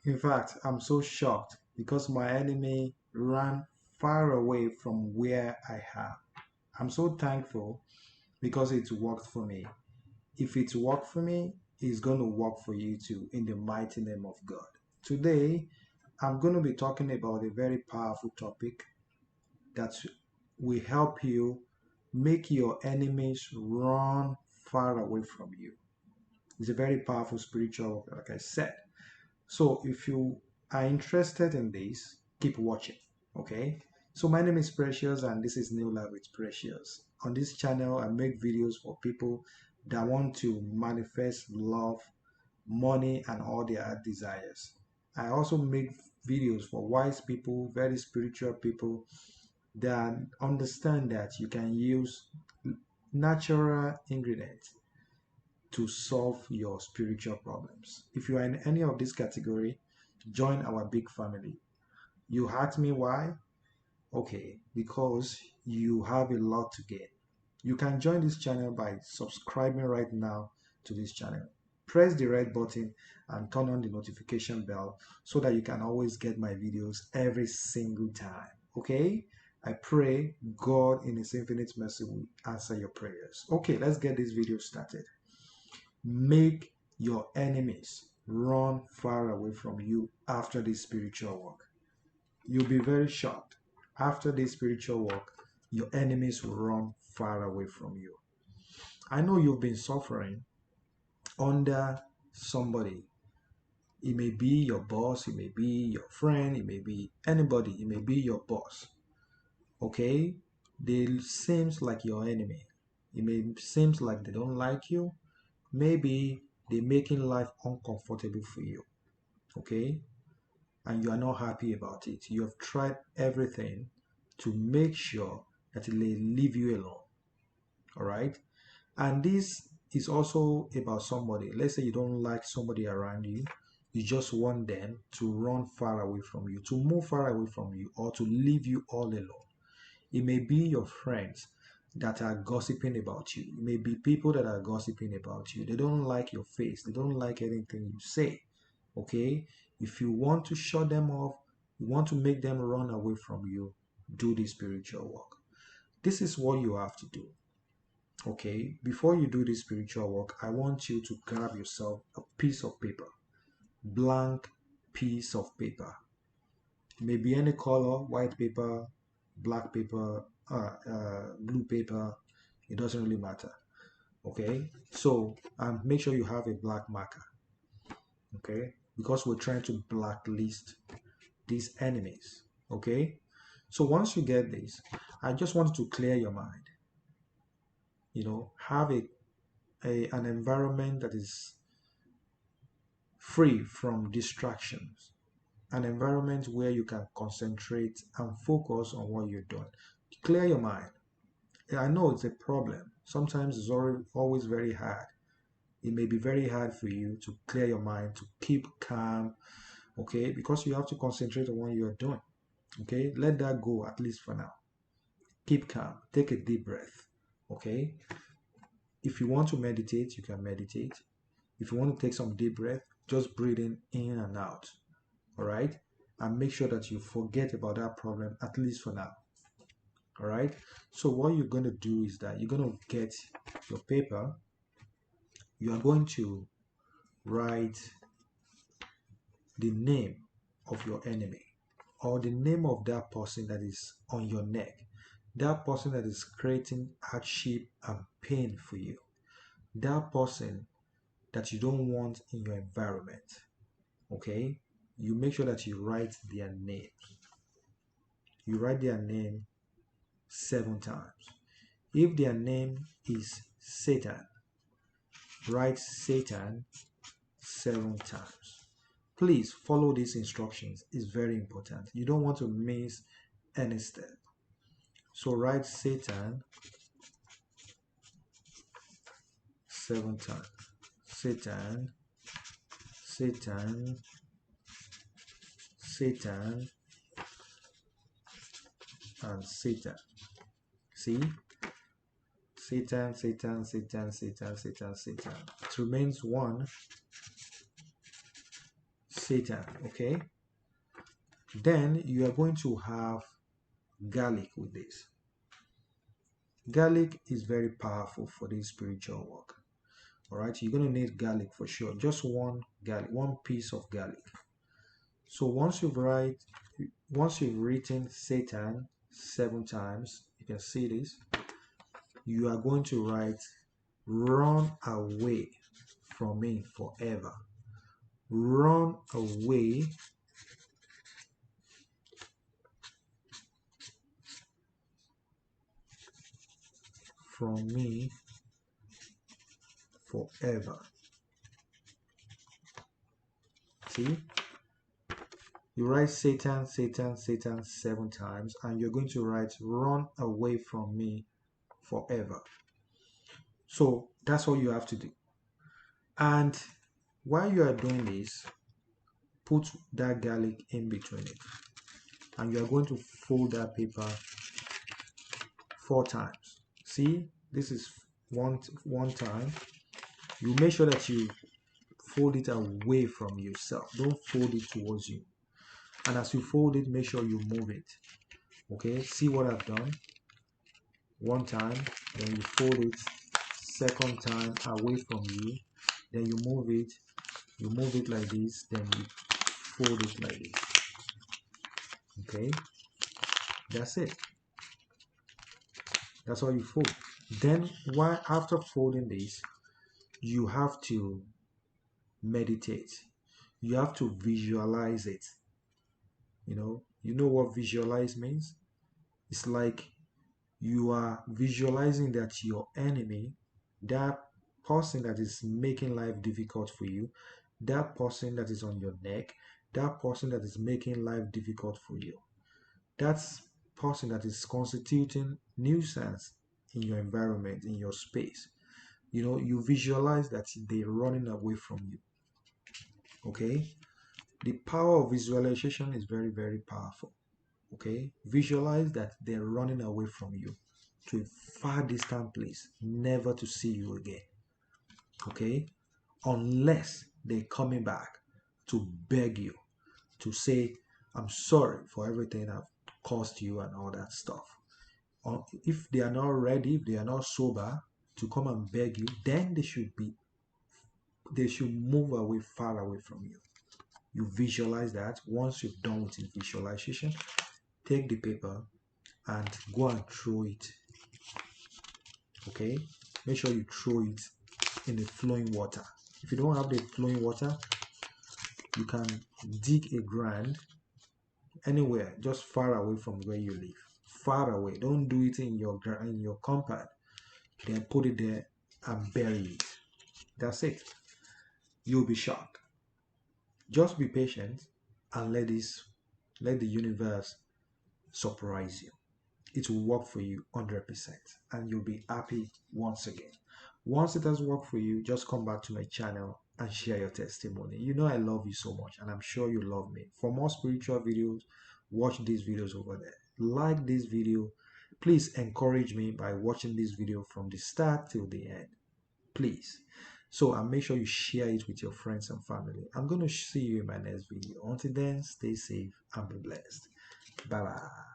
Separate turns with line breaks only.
In fact, I'm so shocked because my enemy ran far away from where I am. I'm so thankful because it worked for me. If it worked for me, it's going to work for you too in the mighty name of God. Today, I'm going to be talking about a very powerful topic that will help you make your enemies run far away from you. It's a very powerful spiritual, like I said. So if you are interested in this, keep watching. Okay. So my name is Precious and this is New Life with Precious. On this channel, I make videos for people that want to manifest love, money, and all their desires. I also make videos for wise people, very spiritual people that understand that you can use natural ingredients to solve your spiritual problems. If you are in any of this category, join our big family. You ask me why? Okay, because you have a lot to gain. You can join this channel by subscribing right now to this channel. Press the red button and turn on the notification bell so that you can always get my videos every single time. Okay? I pray God in His infinite mercy will answer your prayers. Okay, let's get this video started. Make your enemies run far away from you after this spiritual work. You'll be very shocked. After this spiritual work, your enemies will run far away from you. I know you've been suffering under somebody. It may be your boss, it may be your friend, it may be anybody, it may be your boss. Okay? They seems like your enemy. It may seems like they don't like you. Maybe they're making life uncomfortable for you. Okay? And you are not happy about it. You have tried everything to make sure that they leave you alone. All right? And this is also about somebody. Let's say you don't like somebody around you. You just want them to run far away from you, to move far away from you, or to leave you all alone. It may be your friends that are gossiping about you. It may be people that are gossiping about you. They don't like your face. They don't like anything you say. Okay? If you want to shut them off, you want to make them run away from you, do the spiritual work. This is what you have to do. Okay? Before you do this spiritual work, I want you to grab yourself a piece of paper, blank piece of paper. Maybe any color, white paper, black paper, blue paper, it doesn't really matter. Okay, so make sure you have a black marker. Okay, because we're trying to blacklist these enemies. Okay, so once you get this, I just want to clear your mind. Have an environment that is free from distractions, an environment where you can concentrate and focus on what you're doing. Clear your mind. I know it's a problem. Sometimes it's always very hard. It may be very hard for you to clear your mind, to keep calm, okay? Because you have to concentrate on what you're doing, okay? Let that go at least for now. Keep calm. Take a deep breath, okay? If you want to meditate, you can meditate. If you want to take some deep breath, just breathe in and out, all right? And make sure that you forget about that problem at least for now. All right, so what you're going to do is that you're going to get your paper. You are going to write the name of your enemy or the name of that person that is on your neck, that person that is creating hardship and pain for you, that person that you don't want in your environment. Okay, you make sure that you write their names. You write their name 7 times. If their name is Satan, write Satan 7 times. Please follow these instructions. It's very important. You don't want to miss any step. So write Satan 7 times. Satan, Satan, Satan, and Satan. See? Satan, Satan, Satan, Satan, Satan, Satan. It remains 1. seitan, okay? Then you are going to have garlic with this. Garlic is very powerful for this spiritual work. All right, you're going to need garlic for sure. Just one garlic, one piece of garlic. So once you've written Satan 7 times, you can see this. You are going to write, "Run away from me forever." Run away from me forever. See? You write Satan, Satan, Satan 7 times, and you're going to write, "Run away from me forever." So that's all you have to do. And while you are doing this, put that garlic in between it. And you are going to fold that paper 4 times. See, this is one time. You make sure that you fold it away from yourself. Don't fold it towards you. And as you fold it, make sure you move it. Okay, see what I've done? One time, then you fold it. Second time, away from you. Then you move it like this, then you fold it like this. Okay, that's it. That's all you fold. Then after folding this, you have to meditate. You have to visualize it. You know what visualize means? It's like you are visualizing that your enemy, that person that is making life difficult for you, that person that is on your neck, that person that is making life difficult for you, that person that is constituting nuisance in your environment, in your space, you visualize that they're running away from you. Okay, the power of visualization is very, very powerful. Okay, visualize that they're running away from you to a far distant place, never to see you again. Okay, unless they're coming back to beg you, to say, "I'm sorry for everything I've caused you," and all that stuff. Or if they are not ready, if they are not sober to come and beg you, then they should move away, far away from you. You visualize that. Once you've done with the visualization, take the paper and go and throw it. Okay, make sure you throw it in the flowing water. If you don't have the flowing water, you can dig a ground anywhere, just far away from where you live. Far away. Don't do it in your compound. Then put it there and bury it. That's it. You'll be shocked. Just be patient and let the universe surprise you. It will work for you 100%, and you'll be happy once again. Once it has worked for you, just come back to my channel and share your testimony. You know I love you so much, and I'm sure you love me. For more spiritual videos, watch these videos over there. Like this video. Please encourage me by watching this video from the start till the end. Please. So, and make sure you share it with your friends and family. I'm going to see you in my next video. Until then, stay safe and be blessed. Bye bye.